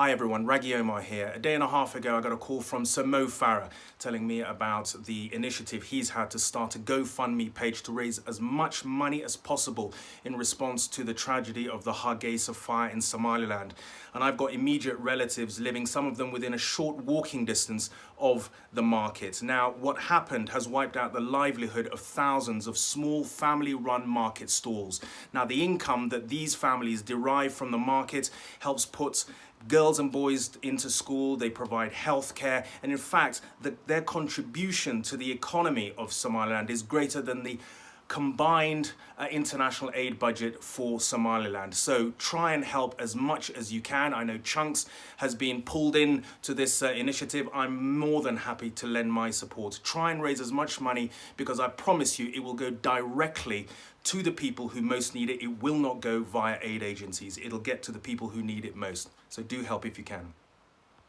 Hi everyone, Raage Oomaar here. A day and a half ago I got a call from Sir Mo Farah telling me about the initiative he's had to start a GoFundMe page to raise as much money as possible in response to the tragedy of the Hargeisa fire in Somaliland. And I've got immediate relatives living, some of them within a short walking distance of the market. Now, what happened has wiped out the livelihood of thousands of small family-run market stalls. Now, the income that these families derive from the market helps put girls and boys into school, they provide healthcare, and in fact, their contribution to the economy of Somaliland is greater than the combined international aid budget for Somaliland. So try and help as much as you can. I know Chunks has been pulled in to this initiative. I'm more than happy to lend my support. Try and raise as much money because I promise you it will go directly to the people who most need it. It will not go via aid agencies. It'll get to the people who need it most. So do help if you can.